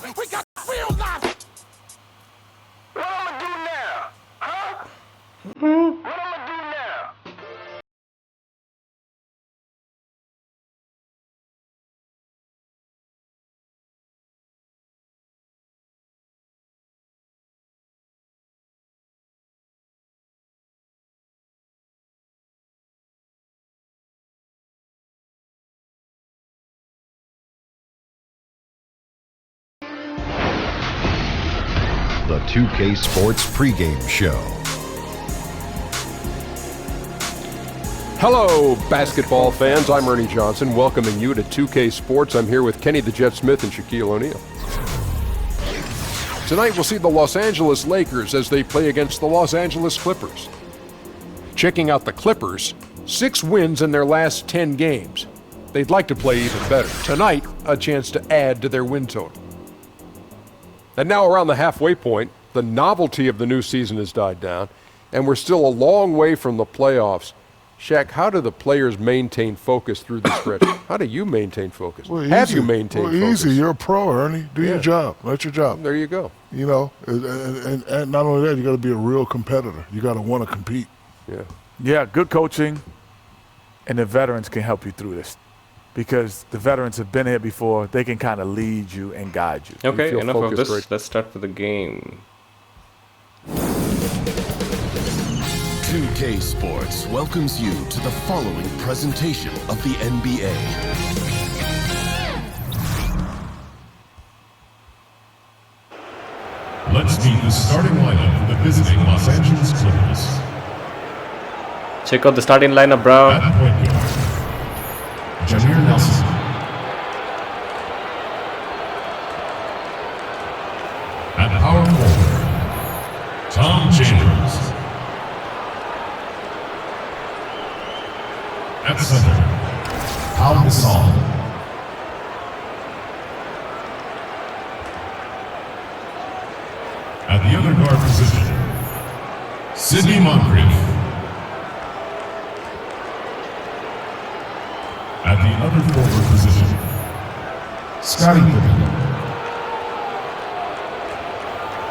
We got field now. What I'ma do now? Huh? What I'ma do now? The 2K Sports pregame show. Hello, basketball fans. I'm Ernie Johnson, welcoming you to 2K Sports. I'm here with Kenny the Jet Smith and Shaquille O'Neal. Tonight, we'll see the Los Angeles Lakers as they play against the Los Angeles Clippers. Checking out the Clippers, 6 wins in their last 10 games. They'd like to play even better. Tonight, a chance to add to their win total. And now around the halfway point, the novelty of the new season has died down, and we're still a long way from the playoffs. Shaq, how do the players maintain focus through the stretch? How do you maintain focus? Well, Have you maintained focus? Easy. You're a pro, Ernie. Do your job. That's your job. There you go. You know, and not only that, you got to be a real competitor. You got to want to compete. Yeah, good coaching, and the veterans can help you through this. Because the veterans have been here before, they can kind of lead you and guide you. Okay, You feel enough of focused, this. right? Let's start with the game. 2K Sports welcomes you to the following presentation of the NBA. Let's meet the starting lineup for the visiting Los Angeles Clippers. Check out the starting lineup, bro. At point guard, Jameer Nelson. At power forward, Tom Chambers. At center, Pau Gasol. At the other guard position, Sidney Moncrief. At the other forward position, Scottie Pippen.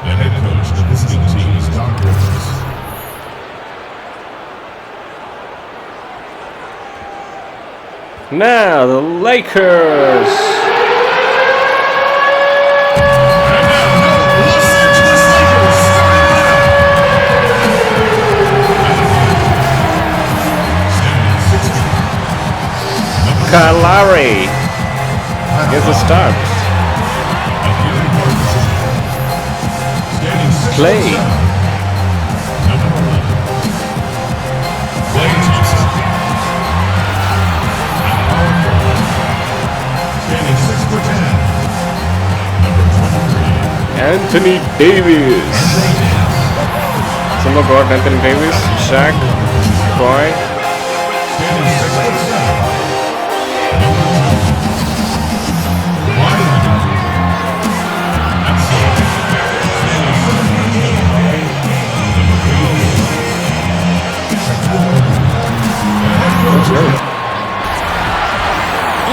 The head coach of the visiting team is Doc Rivers. Now the Lakers. Kyle Lowry gets the start. Clay. Anthony Davis. Someone got Anthony Davis, Shaq, Kawhi.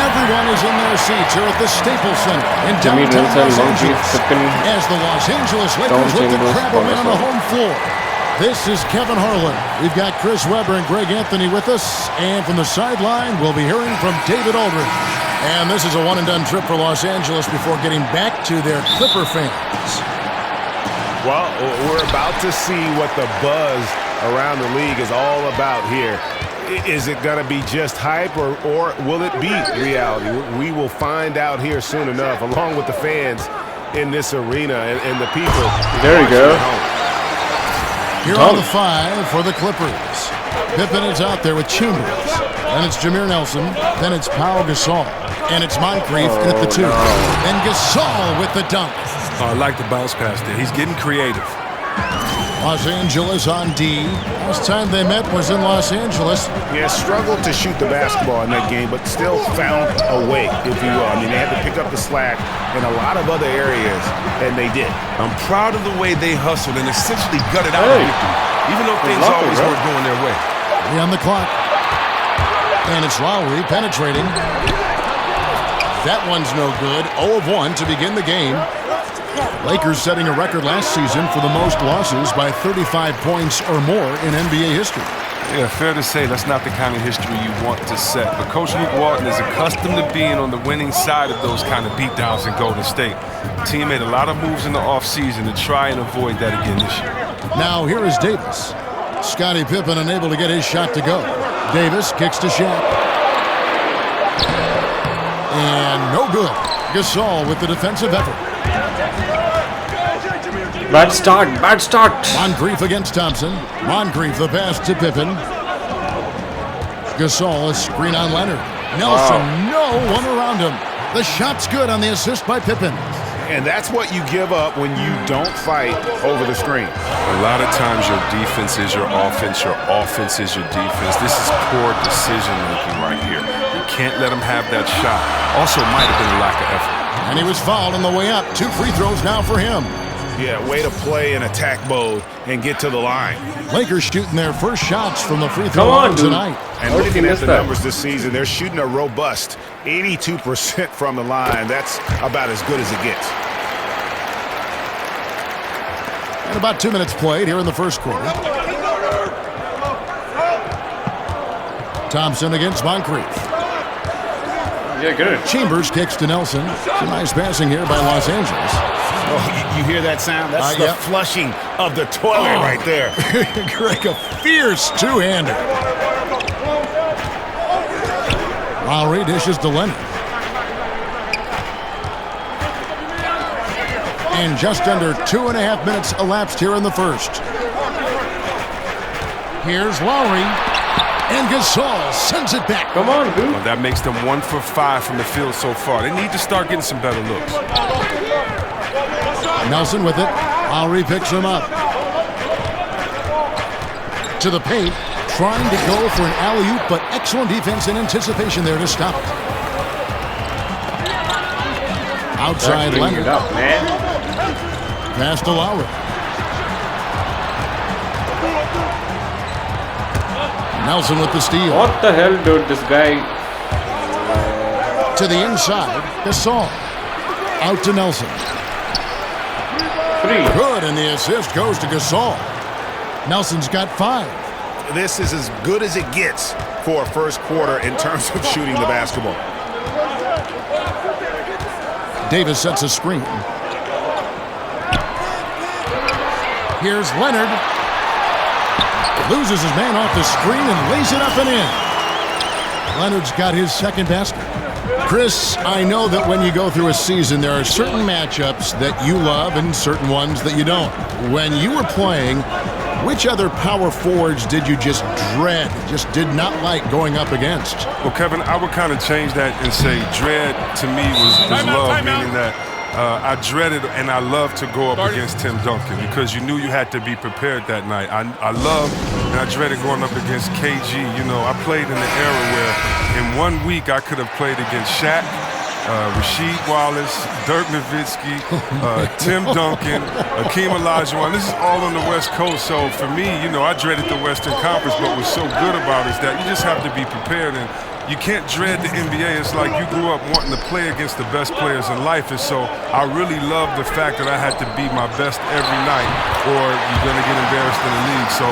Everyone is in their seats here at the Staples Center in Jimmy downtown Nelson, Los Moncrief, Angeles Pippen, as the Los Angeles Tom Lakers look to Chambers, grab a win on the Gasol. home floor. This is Kevin Harlan. We've got Chris Webber and Greg Anthony with us, and from the sideline, we'll be hearing from David Aldridge. And this is a one-and-done trip for Los Angeles before getting back to their Clipper fans. Well, we're about to see what the buzz around the league is all about here. Is it going to be just hype or will it be reality? We will find out here soon enough, along with the fans in this arena and the people. There you go. Here on the 5 for the Clippers. Pippen is out there with Chambers. Then it's Jameer Nelson. Then it's Pau Gasol. And it's Moncrief in at the 2. Then Gasol with the dunk. I like the bounce pass there. He's getting creative. Los Angeles on D. Last time they met was in Los Angeles. Yeah, struggled to shoot the basketball in that game, but still found a way, if you will. I mean, they had to pick up the slack in a lot of other areas, and they did. I'm proud of the way they hustled and essentially gutted out a victory, even though things always weren't going their way. 3 on the clock. And it's Lowry penetrating. That one's no good. 0 of 1 to begin the game. Lakers setting a record last season for the most losses by 35 points or more in NBA history. Yeah, fair to say that's not the kind of history you want to set. But Coach Luke Walton is accustomed to being on the winning side of those kind of beatdowns in Golden State. The team made a lot of moves in the offseason to try and avoid that again this year. Now here is Davis. Scottie Pippen unable to get his shot to go. Davis kicks to Shaq. And no good. Gasol with the defensive effort. Bad start, bad start. Moncrief against Thompson. Moncrief the pass to Pippen. Gasol a screen on Leonard. Nelson, no one around him. The shot's good on the assist by Pippen. And that's what you give up when you don't fight over the screen. A lot of times your defense is your offense is your defense. This is poor decision making right here. You can't let him have that shot. Also might have been a lack of effort. And he was fouled on the way up. 2 free throws now for him. Yeah, way to play in attack mode and get to the line. Lakers shooting their first shots from the free throw Come on, line dude. tonight. And looking at the numbers this season, they're shooting a robust 82% from the line. That's about as good as it gets. And about 2 minutes played here in the first quarter. Thompson against Moncrief. Yeah, good. Chambers kicks to Nelson. Some nice passing here by Los Angeles. Oh, you hear that sound? That's the flushing of the toilet right there. Greg, a fierce two-hander. Lowry dishes to Leonard. And just under 2.5 minutes elapsed here in the first. Here's Lowry. And Gasol sends it back. Come on, dude. Well, that makes them 1 for 5 from the field so far. They need to start getting some better looks. Nelson with it. Lowry picks him up. To the paint. Trying to go for an alley-oop, but excellent defense and anticipation there to stop it. Outside Leonard. Up, man. Pass to Lowry. Nelson with the steal. What the hell, dude? This guy. To the inside. Gasol. Out to Nelson. 3. Good, and the assist goes to Gasol. Nelson's got 5. This is as good as it gets for a first quarter in terms of shooting the basketball. Davis sets a screen. Here's Leonard. Loses his man off the screen and lays it up and in. Leonard's got his second basket. Chris, I know that when you go through a season, there are certain matchups that you love and certain ones that you don't. When you were playing, which other power forwards did you just dread, just did not like going up against? Well, Kevin, I would kind of change that and say dread to me was love, meaning that I dreaded and I loved to go up against Tim Duncan because you knew you had to be prepared that night. I loved and I dreaded going up against KG. You know, I played in an era where in 1 week I could have played against Shaq, Rasheed Wallace, Dirk Nowitzki, Tim Duncan, Akeem Olajuwon. This is all on the West Coast. So for me, you know, I dreaded the Western Conference, but what's so good about it is that you just have to be prepared, and you can't dread the NBA. It's like you grew up wanting to play against the best players in life, and so I really love the fact that I had to be my best every night, or you're going to get embarrassed in the league. So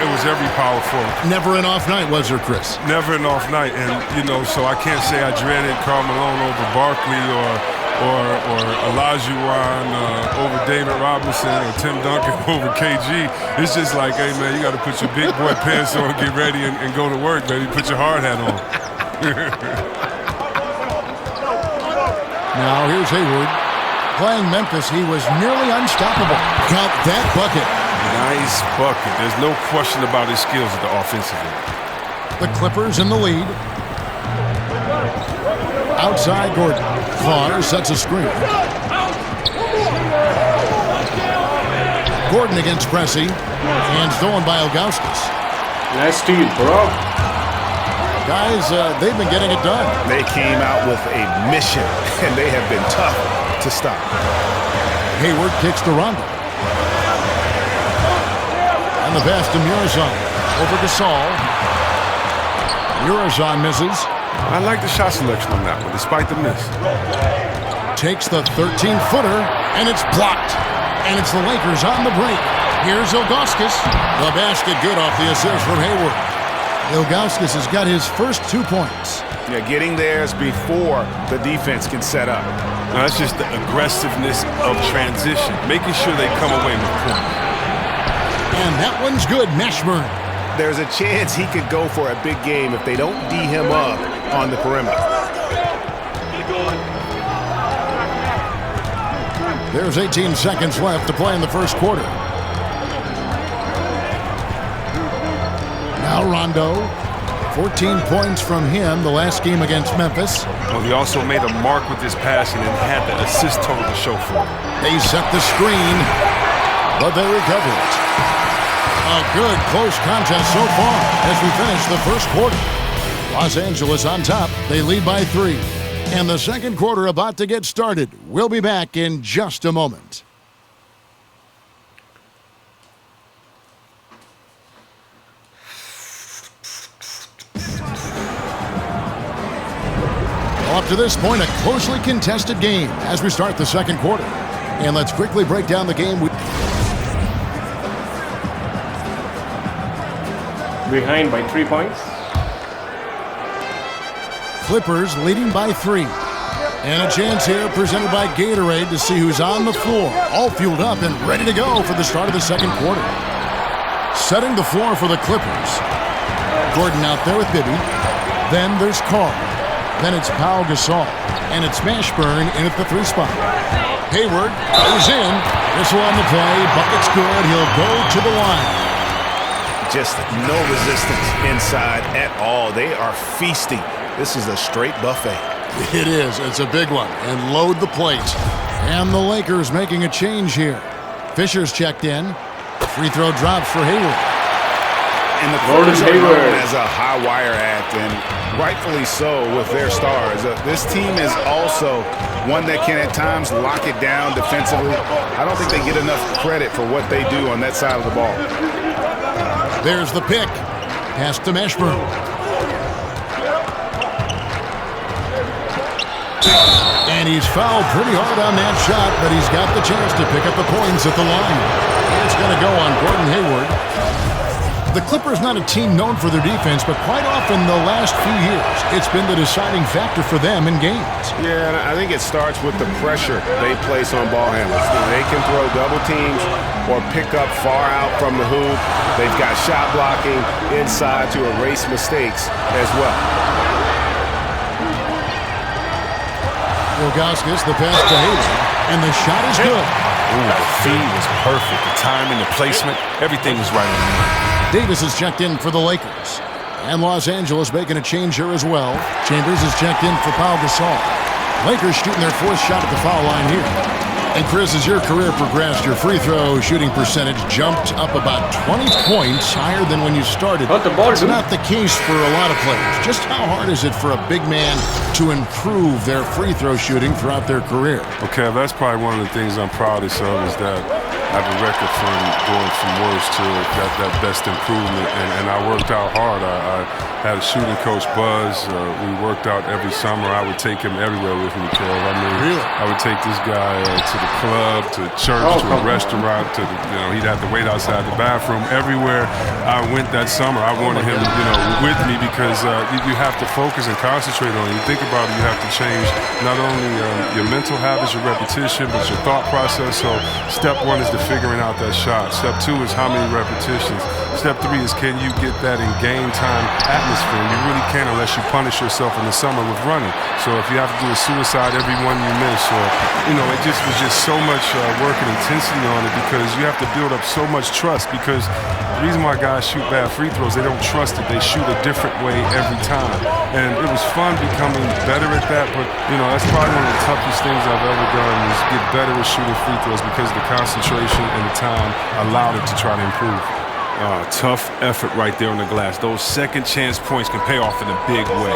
it was every power forward. Never an off night, was there, Chris? Never an off night, and you know, so I can't say I dreaded Karl Malone over Barkley or Olajuwon over David Robinson or Tim Duncan over KG. It's just like, hey man, you got to put your big boy pants on, get ready, and go to work, baby. Put your hard hat on. Now here's Hayward. Playing Memphis, he was nearly unstoppable. Got that bucket. Nice bucket. There's no question about his skills at the offensive end. The Clippers in the lead. Outside Gordon. Clark sets a screen. Gordon against Pressey. And stolen by Ilgauskas. Nice steal, bro. Guys, they've been getting it done. They came out with a mission, and they have been tough to stop. Hayward kicks to Rondo. And the pass to Murazan. Over to Saul. Murazan misses. I like the shot selection on that one, despite the miss. Takes the 13-footer, and it's blocked. And it's the Lakers on the break. Here's Ilgauskas. The basket good off the assist from Hayward. Ilgauskas has got his first 2 points. Yeah, getting theirs before the defense can set up. Now, that's just the aggressiveness of transition, making sure they come away with points. And that one's good, Mashburn. There's a chance he could go for a big game if they don't D him up on the perimeter. There's 18 seconds left to play in the first quarter. Now Rondo. 14 points from him the last game against Memphis. Well, he also made a mark with his passing and had the assist total to show for it. They set the screen, but they recover it. A good close contest so far as we finish the first quarter. Los Angeles on top. They lead by 3. And the second quarter about to get started. We'll be back in just a moment. Up to this point, a closely contested game as we start the second quarter. And let's quickly break down the game. Behind by 3 points. Clippers leading by 3. And a chance here presented by Gatorade to see who's on the floor. All fueled up and ready to go for the start of the second quarter. Setting the floor for the Clippers. Gordon out there with Bibby. Then there's Carl. Then it's Pau Gasol. And it's Mashburn in at the 3 spot. Hayward goes in. This one on the play. Bucket's good. He'll go to the line. Just no resistance inside at all. They are feasting. This is a straight buffet. It is. It's a big one. And load the plate. And the Lakers making a change here. Fisher's checked in. Free throw drops for Hayward. And the Clippers are known as a high wire act, and rightfully so with their stars. This team is also one that can at times lock it down defensively. I don't think they get enough credit for what they do on that side of the ball. There's the pick. Pass to Mashburn. And he's fouled pretty hard on that shot, but he's got the chance to pick up the points at the line. It's going to go on Gordon Hayward. The Clippers not a team known for their defense, but quite often the last few years, it's been the deciding factor for them in games. Yeah, and I think it starts with the pressure they place on ball handlers. They can throw double teams or pick up far out from the hoop. They've got shot blocking inside to erase mistakes as well. Ilgauskas, the pass to Hayward, and the shot is good. Ooh, the feed was perfect. The timing, the placement, everything was right on the money. Davis is checked in for the Lakers. And Los Angeles making a change here as well. Chambers is checked in for Pau Gasol. Lakers shooting their 4th shot at the foul line here. And Chris, as your career progressed, your free throw shooting percentage jumped up about 20 points higher than when you started. It's not the case for a lot of players. Just how hard is it for a big man to improve their free throw shooting throughout their career? Okay, that's probably one of the things I'm proudest of is that I have a record from going from worst to that best improvement, and I worked out hard. I had a shooting coach, Buzz. We worked out every summer. I would take him everywhere with me, Kev. I mean, really? I would take this guy to the club, to church, to a restaurant, to he'd have to wait outside the bathroom. Everywhere I went that summer, I wanted him, with me because you have to focus and concentrate on it. You think about it, you have to change not only your mental habits, your repetition, but your thought process. So step 1 is figuring out that shot. Step 2 is how many repetitions. Step 3 is can you get that in game time atmosphere. You really can't unless you punish yourself in the summer with running. So if you have to do a suicide every one you miss, or it just was just so much work and intensity on it because you have to build up so much trust. Because the reason why guys shoot bad free throws, they don't trust it. They shoot a different way every time. And it was fun becoming better at that. But that's probably one of the toughest things I've ever done is get better at shooting free throws because the concentration and the time allowed it to try to improve. Tough effort right there on the glass. Those second chance points can pay off in a big way.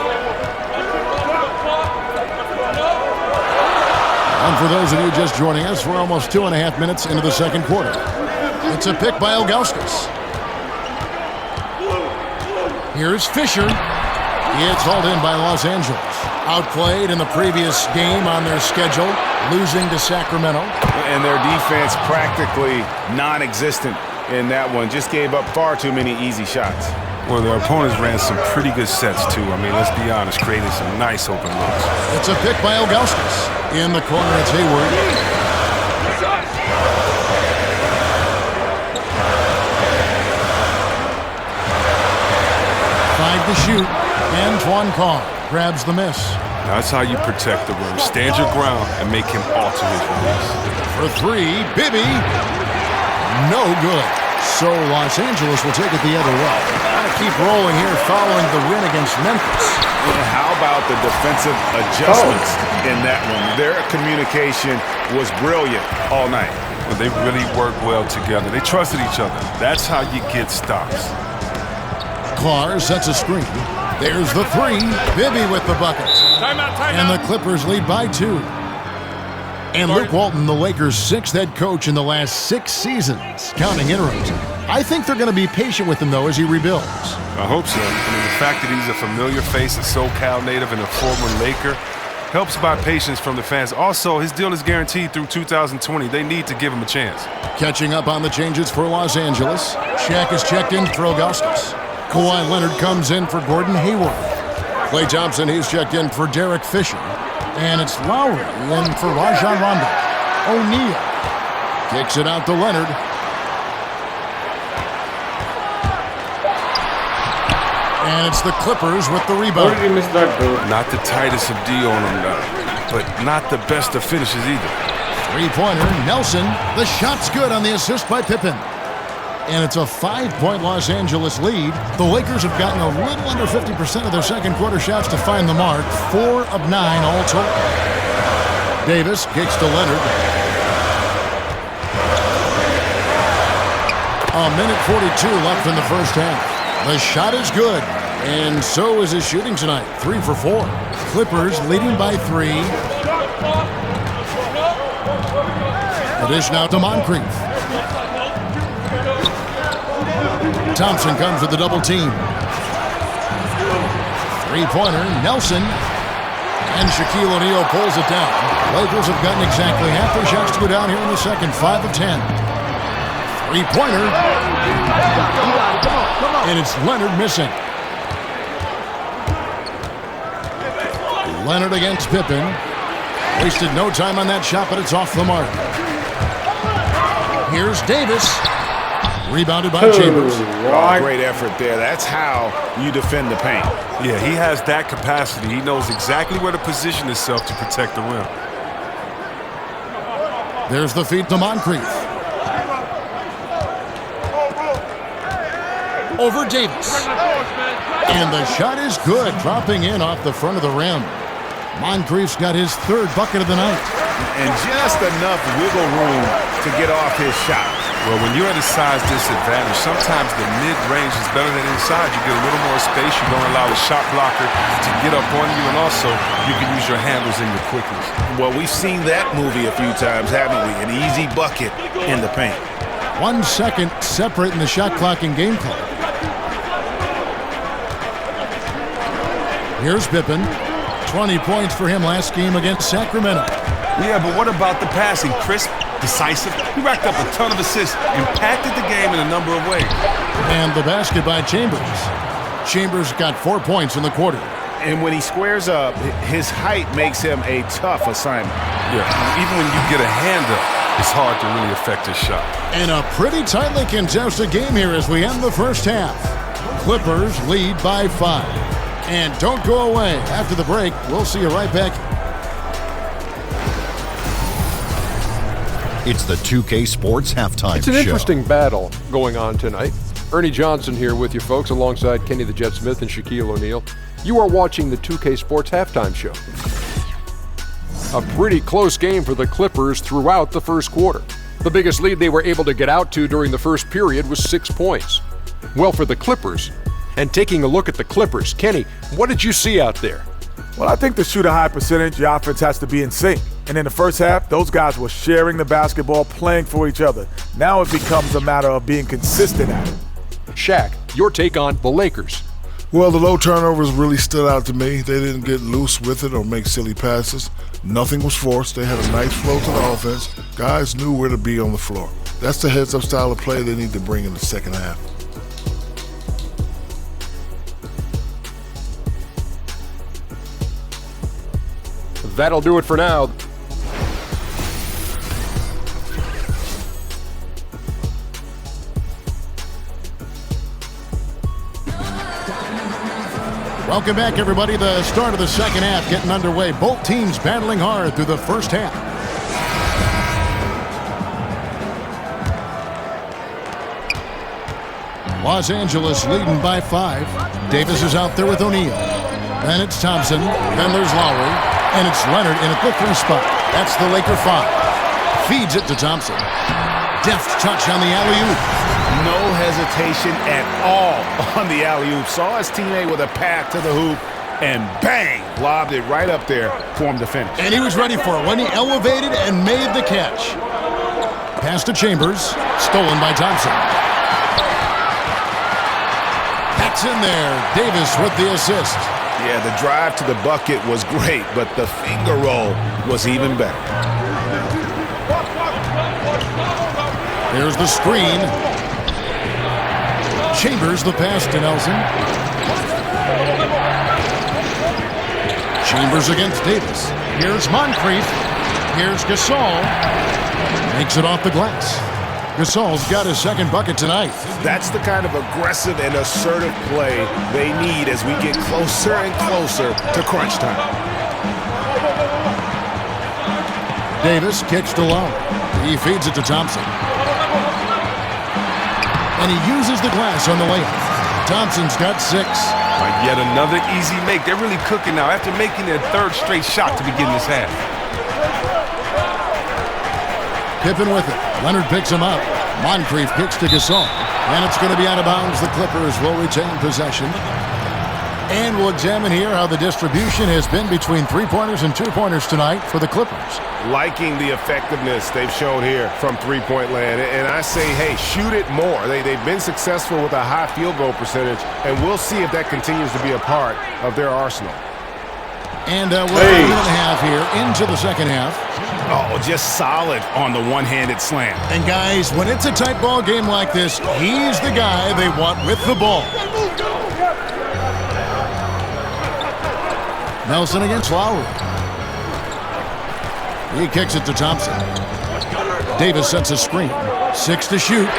And for those of you just joining us, we're almost 2.5 minutes into the second quarter. It's a pick by Ilgauskas. Here's Fisher. It's hauled in by Los Angeles. Outplayed in the previous game on their schedule, losing to Sacramento. And their defense practically non-existent in that one. Just gave up far too many easy shots. Well, their opponents ran some pretty good sets, too. I mean, let's be honest, created some nice open looks. It's a pick by Ilgauskas. In the corner, it's Hayward. Five to shoot. Antoine Carr grabs the miss. That's how you protect the rim. Stand your ground and make him alter his release. For three, Bibby. No good. So Los Angeles will take it the other way. Gotta keep rolling here following the win against Memphis. And how about the defensive adjustments in that one? Their communication was brilliant all night. Well, they really worked well together. They trusted each other. That's how you get stops. Carr sets a screen. There's the three. Bibby with the bucket. Timeout. And the Clippers lead by 2. And Luke Walton, the Lakers' 6th head coach in the last 6 seasons, counting interims. I think they're going to be patient with him, though, as he rebuilds. I hope so. I mean, the fact that he's a familiar face, a SoCal native, and a former Laker helps buy patience from the fans. Also, his deal is guaranteed through 2020. They need to give him a chance. Catching up on the changes for Los Angeles. Shaq is checked in for Ilgauskas. Kawhi Leonard comes in for Gordon Hayward. Klay Thompson, he's checked in for Derek Fisher. And it's Lowry in for Rajon Rondo. O'Neal kicks it out to Leonard. And it's the Clippers with the How rebound. did you miss that, bro? Not the tightest of D on him, but not the best of finishes either. Three-pointer, Nelson. The shot's good on the assist by Pippen. And it's a 5-point Los Angeles lead. The Lakers have gotten a little under 50% of their second quarter shots to find the mark. 4 of 9 all total. Davis kicks to Leonard. A minute 42 left in the first half. The shot is good, and so is his shooting tonight. 3 for 4. Clippers leading by 3. The dish now to Moncrief. Thompson comes with the double team. Three-pointer, Nelson. And Shaquille O'Neal pulls it down. Lakers have gotten exactly half their shots to go down here in the second. 5 of 10. Three-pointer. And it's Leonard missing. Leonard against Pippen. Wasted no time on that shot, but it's off the mark. Here's Davis. Rebounded by Chambers. Oh, great effort there. That's how you defend the paint. Yeah, he has that capacity. He knows exactly where to position himself to protect the rim. There's the feed to Moncrief. Over Davis. And the shot is good, dropping in off the front of the rim. Moncrief's got his 3rd bucket of the night. And just enough wiggle room to get off his shot. Well, when you're at a size disadvantage, sometimes the mid-range is better than inside. You get a little more space. You don't allow the shot blocker to get up on you, and also you can use your handles and your quickness. Well, we've seen that movie a few times, haven't we? An easy bucket in the paint. 1 second separating the shot clock and game clock. Here's Pippen. 20 points for him last game against Sacramento. Yeah, but what about the passing? Crisp, decisive. He racked up a ton of assists, impacted the game in a number of ways. And the basket by Chambers. Chambers got 4 points in the quarter. And when he squares up, his height makes him a tough assignment. Yeah, even when you get a hand up, it's hard to really affect his shot. And a pretty tightly contested game here as we end the first half. Clippers lead by 5. And don't go away. After the break, we'll see you right back. It's the 2K Sports Halftime Show. It's an interesting battle going on tonight. Ernie Johnson here with you folks, alongside Kenny the Jet Smith and Shaquille O'Neal. You are watching the 2K Sports Halftime Show. A pretty close game for the Clippers throughout the first quarter. The biggest lead they were able to get out to during the first period was 6 points. Well, for the Clippers, and taking a look at the Clippers, Kenny, what did you see out there? Well, I think to shoot a high percentage, the offense has to be in sync. And in the first half, those guys were sharing the basketball, playing for each other. Now it becomes a matter of being consistent at it. Shaq, your take on the Lakers. Well, the low turnovers really stood out to me. They didn't get loose with it or make silly passes. Nothing was forced. They had a nice flow to the offense. Guys knew where to be on the floor. That's the heads-up style of play they need to bring in the second half. That'll do it for now. Welcome back, everybody. The start of the second half getting underway. Both teams battling hard through the first half. Los Angeles leading by 5. Davis is out there with O'Neal. Then it's Thompson. Then there's Lowry. And it's Leonard in at the 3 spot. That's the Laker 5. Feeds it to Thompson. Deft touch on the alley-oop. No hesitation at all on the alley-oop. Saw his teammate with a path to the hoop, and bang, lobbed it right up there for him to finish. And he was ready for it when he elevated and made the catch. Pass to Chambers, stolen by Thompson. That's in there. Davis with the assist. Yeah, the drive to the bucket was great, but the finger roll was even better. Here's the screen. Chambers the pass to Nelson. Chambers against Davis. Here's Moncrief. Here's Gasol. Makes it off the glass. Gasol's got his second bucket tonight. That's the kind of aggressive and assertive play they need as we get closer and closer to crunch time. Davis kicks to Lowry. He feeds it to Thompson. And he uses the glass on the layup. Thompson's got 6. Yet another easy make. They're really cooking now after making their 3rd straight shot to begin this half. Pippen with it. Leonard picks him up. Moncrief kicks to Gasol. And it's going to be out of bounds. The Clippers will retain possession. And we'll examine here how the distribution has been between 3-pointers and 2-pointers tonight for the Clippers. Liking the effectiveness they've shown here from three-point land. And I say, hey, shoot it more. They've been successful with a high field goal percentage, and we'll see if that continues to be a part of their arsenal. And we're a minute and a half here into the second half. Oh, just solid on the one-handed slam. And guys, when it's a tight ball game like this, he's the guy they want with the ball. Nelson against Lowry. He kicks it to Thompson. Davis sets a screen. 6 to shoot.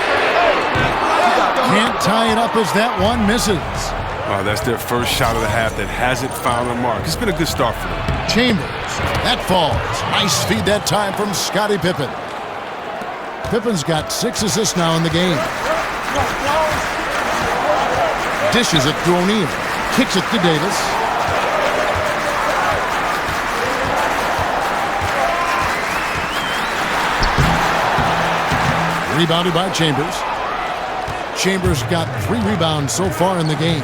Can't tie it up as that one misses. Oh, that's their first shot of the half that hasn't found a mark. It's been a good start for them. Chambers. That falls. Nice feed that time from Scottie Pippen. Pippen's got 6 assists now in the game. Dishes it to O'Neal. Kicks it to Davis. Rebounded by Chambers. Chambers got 3 rebounds so far in the game.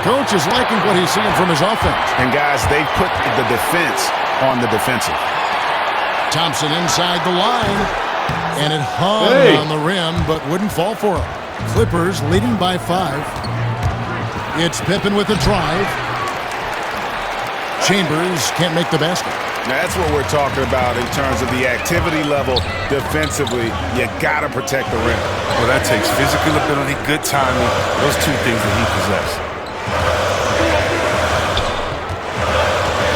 Coach is liking what he's seeing from his offense. And guys, they put the defense on the defensive. Thompson inside the line. And it hung on the rim, but wouldn't fall for him. Clippers leading by 5. It's Pippen with a drive. Chambers can't make the basket. Now that's what we're talking about in terms of the activity level defensively. You got to protect the rim. Well, that takes physical ability, good timing, those 2 things that he possesses.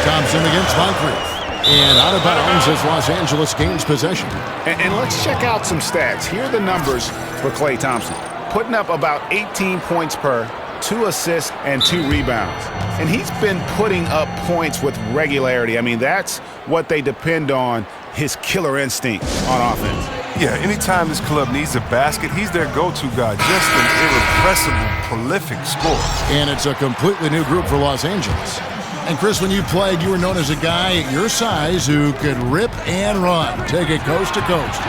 Thompson against Moncrief. And out of bounds as Los Angeles gains possession. And let's check out some stats. Here are the numbers for Klay Thompson. Putting up about 18 points per, 2 assists, and 2 rebounds. And he's been putting up points with regularity. I mean, that's what they depend on, his killer instinct on offense. Yeah, anytime this club needs a basket, he's their go-to guy. Just an irrepressible, prolific scorer. And it's a completely new group for Los Angeles. And Chris, when you played, you were known as a guy your size who could rip and run, take it coast to coast.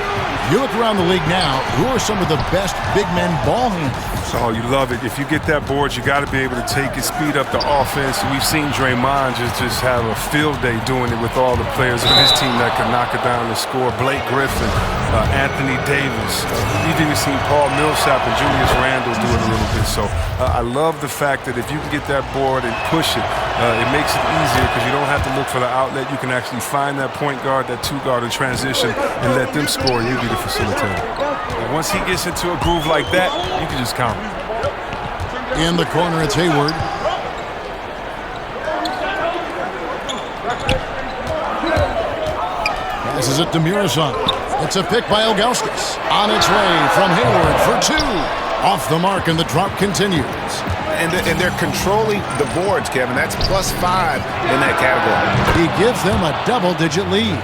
You look around the league now, who are some of the best big men ball handlers? So you love it. If you get that board, you got to be able to take it, speed up the offense. We've seen Draymond just have a field day doing it with all the players on his team that can knock it down and score. Blake Griffin, Anthony Davis. You've even seen Paul Millsap and Julius Randle do it a little bit. So I love the fact that if you can get that board and push it, it makes it easier because you don't have to look for the outlet. You can actually find that point guard, that two guard in transition and let them score. You be the facilitator. And once he gets into a groove like that, you can just count. In the corner, it's Hayward. Passes it to Muresan. It's a pick by Ilgauskas. On its way from Hayward for two. Off the mark, and the drop continues. And they're controlling the boards, Kevin. That's +5 in that category. He gives them a double-digit lead.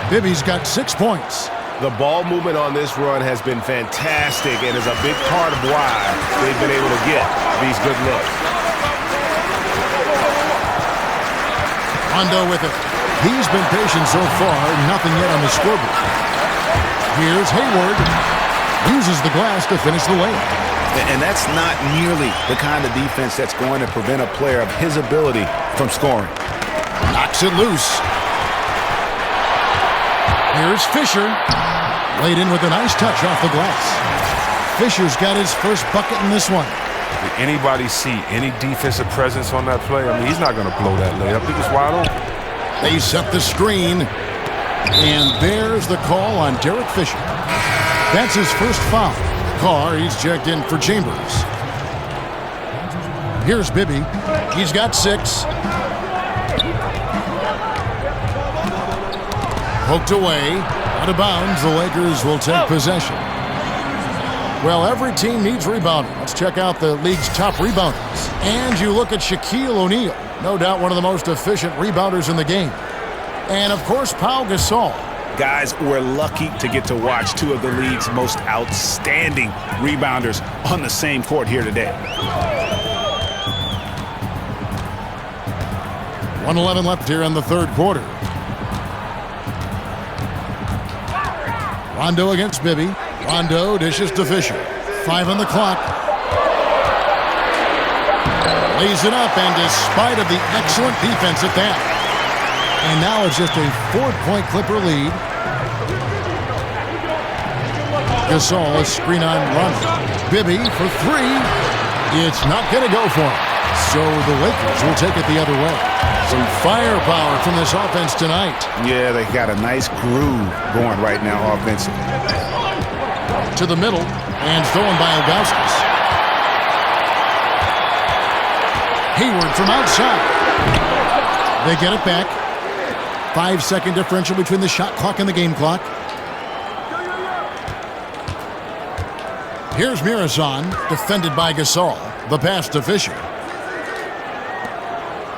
Bibby's got 6 points. The ball movement on this run has been fantastic and is a big part of why they've been able to get these good looks. Rondo with it. He's been patient so far, nothing yet on the scoreboard. Here's Hayward. Uses the glass to finish the layup. And that's not nearly the kind of defense that's going to prevent a player of his ability from scoring. Knocks it loose. Here's Fisher. Laid in with a nice touch off the glass. Fisher's got his first bucket in this one. Did anybody see any defensive presence on that play? I mean, he's not going to blow that layup. He was wide open. They set the screen. And there's the call on Derek Fisher. That's his first foul. Carr, he's checked in for Chambers. Here's Bibby. He's got 6. Poked away. Out of bounds, the Lakers will take possession. Well, every team needs rebounding. Let's check out the league's top rebounders. And you look at Shaquille O'Neal, no doubt one of the most efficient rebounders in the game. And, of course, Pau Gasol. Guys, we're lucky to get to watch two of the league's most outstanding rebounders on the same court here today. 1:11 left here in the third quarter. Rondo against Bibby. Rondo dishes to Fisher. 5 on the clock. Lays it up, and despite of the excellent defense at that. And now it's just a 4-point Clipper lead. Gasol, a screen on Rondo. Bibby for 3. It's not going to go for him. So the Lakers will take it the other way. Some firepower from this offense tonight. Yeah, they got a nice groove going right now offensively. To the middle, and stolen by Ilgauskas. Hayward from outside. They get it back. 5-second differential between the shot clock and the game clock. Here's Muresan, defended by Gasol. The pass to Fisher.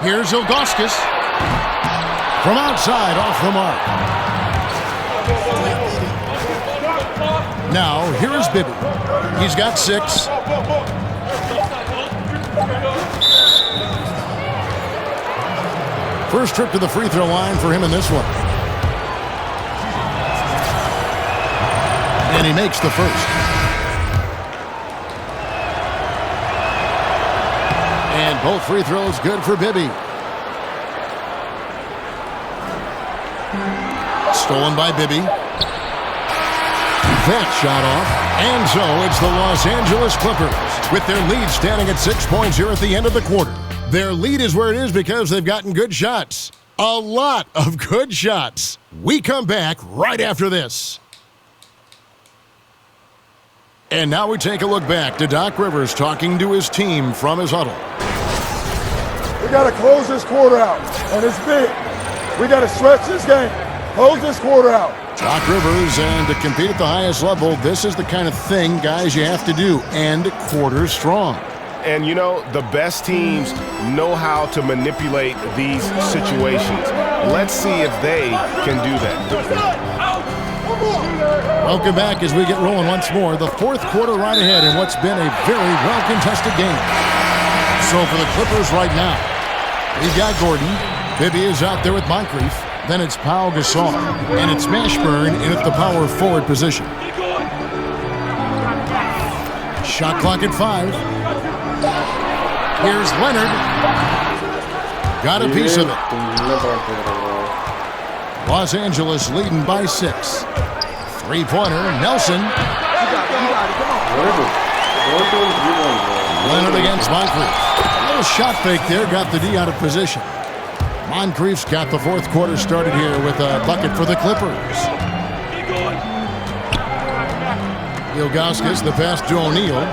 Here's Ilgauskas. From outside, off the mark. Now, here is Bibby. He's got 6. First trip to the free throw line for him in this one. And he makes the first. And both free throws good for Bibby. Stolen by Bibby. That shot off. And so it's the Los Angeles Clippers with their lead standing at 6 points here at the end of the quarter. Their lead is where it is because they've gotten good shots. A lot of good shots. We come back right after this. And now we take a look back to Doc Rivers talking to his team from his huddle. We got to close this quarter out, and it's big. We got to stretch this game. Close this quarter out. Doc Rivers, and to compete at the highest level, this is the kind of thing, guys, you have to do. End quarter strong. And, you know, the best teams know how to manipulate these situations. Let's see if they can do that. Welcome back as we get rolling once more. The fourth quarter right ahead in what's been a very well-contested game. So for the Clippers right now, we've got Gordon. Bibby is out there with Moncrief. Then it's Pau Gasol. And it's Mashburn in at the power forward position. Shot clock at 5. Here's Leonard. Got a piece of it. Los Angeles leading by 6. Three-pointer, Nelson. Leonard against Moncrief. A little shot fake there, got the D out of position. Moncrief's got the fourth quarter started here with a bucket for the Clippers. Ilgauskas, the pass to O'Neal.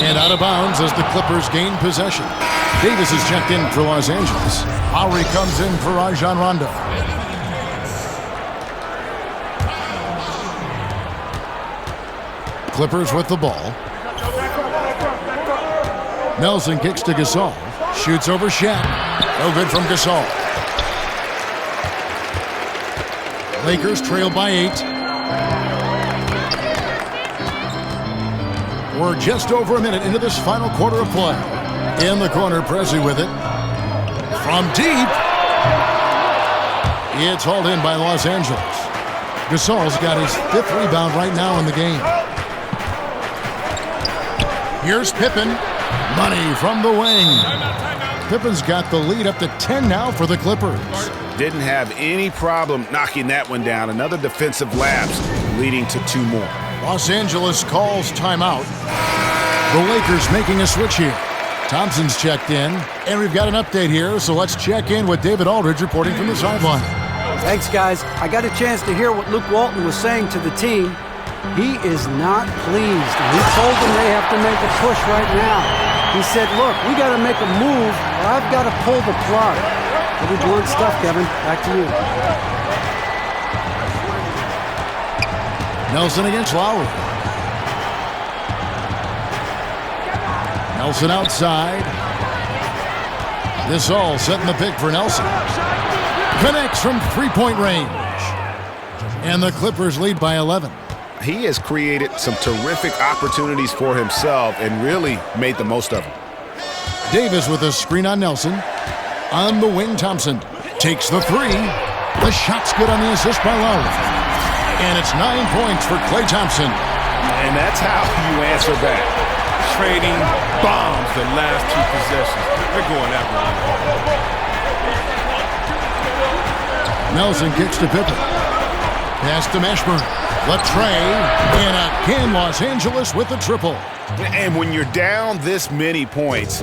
And out of bounds as the Clippers gain possession. Davis is checked in for Los Angeles. Lowry comes in for Rajon Rondo. Clippers with the ball. Nelson kicks to Gasol. Shoots over Shaq. No good from Gasol. Lakers trail by 8. We're just over a minute into this final quarter of play. In the corner, Prezi with it. From deep. It's hauled in by Los Angeles. Gasol's got his 5th rebound right now in the game. Here's Pippen. Money from the wing. Pippen's got the lead up to 10 now for the Clippers. Didn't have any problem knocking that one down. Another defensive lapse leading to 2 more. Los Angeles calls timeout. The Lakers making a switch here. Thompson's checked in, and we've got an update here, so let's check in with David Aldridge reporting from the sideline. Thanks, guys. I got a chance to hear what Luke Walton was saying to the team. He is not pleased, and he told them they have to make a push right now. He said, look, we got to make a move, or I've got to pull the plug. Pretty blunt stuff, Kevin. Back to you. Nelson against Lowry. Nelson outside. This all setting the pick for Nelson. Connects from three-point range. And the Clippers lead by 11. He has created some terrific opportunities for himself and really made the most of them. Davis with a screen on Nelson. On the wing, Thompson takes the 3. The shot's good on the assist by Lowry. And it's 9 points for Klay Thompson. And that's how you answer back. Trading bombs the last 2 possessions. They're going that way. Nelson kicks to Pippen. Pass to Mashburn. Latrey, and again Los Angeles with the triple. And when you're down this many points,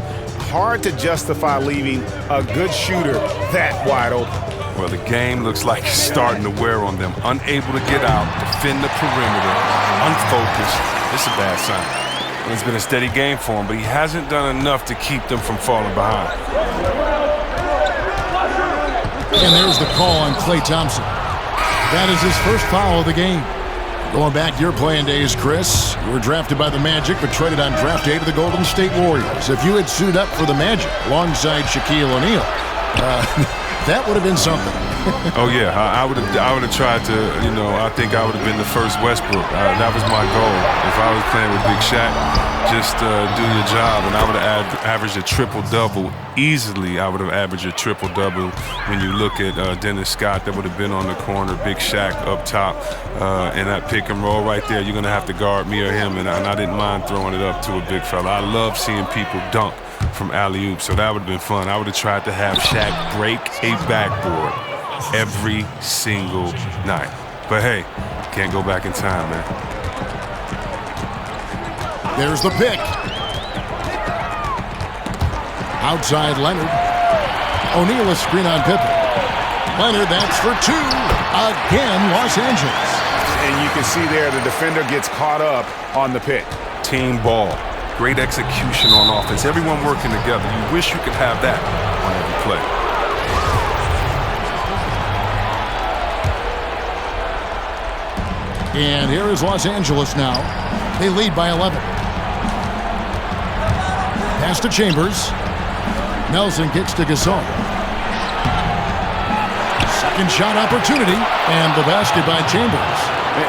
hard to justify leaving a good shooter that wide open. Well, the game looks like it's starting to wear on them. Unable to get out, defend the perimeter, unfocused. It's a bad sign. It's been a steady game for him, but he hasn't done enough to keep them from falling behind. And there's the call on Klay Thompson. That is his first foul of the game. Going back to your playing days, Chris, you were drafted by the Magic but traded on draft day to the Golden State Warriors. If you had suited up for the Magic alongside Shaquille O'Neal, that would have been something. Oh yeah, I would have tried to. I think I would have been the first Westbrook. That was my goal. If I was playing with Big Shaq, just do your job, and I would have averaged a triple-double easily. I would have averaged a triple-double. When you look at Dennis Scott, that would have been on the corner, Big Shaq up top, and that pick and roll right there. You're gonna have to guard me or him, and I didn't mind throwing it up to a big fella. I love seeing people dunk from alley-oop, so that would have been fun. I would have tried to have Shaq break a backboard every single night. But hey, can't go back in time, man. There's the pick. Outside Leonard. O'Neal a screen on Pippen. Leonard, that's for 2. Again, Los Angeles. And you can see there the defender gets caught up on the pick. Team ball. Great execution on offense. Everyone working together. You wish you could have that on every play. And here is Los Angeles now. They lead by 11. Pass to Chambers. Nelson kicks to Gasol. Second shot opportunity, and the basket by Chambers.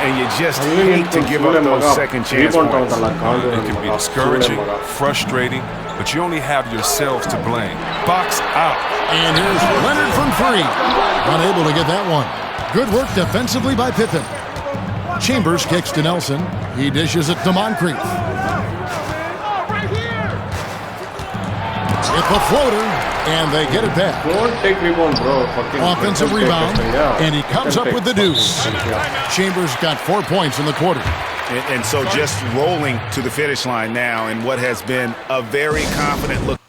And you just hate to give up those second chance points. It can be discouraging, frustrating, but you only have yourselves to blame. Box out. And here's Leonard from three. Unable to get that one. Good work defensively by Pippen. Chambers kicks to Nelson. He dishes it to Moncrief. It's a floater, and they get it back. Don't take rebound, bro. Offensive rebound, and he comes up with the deuce. Chambers got 4 points in the quarter. And so just rolling to the finish line now in what has been a very confident look.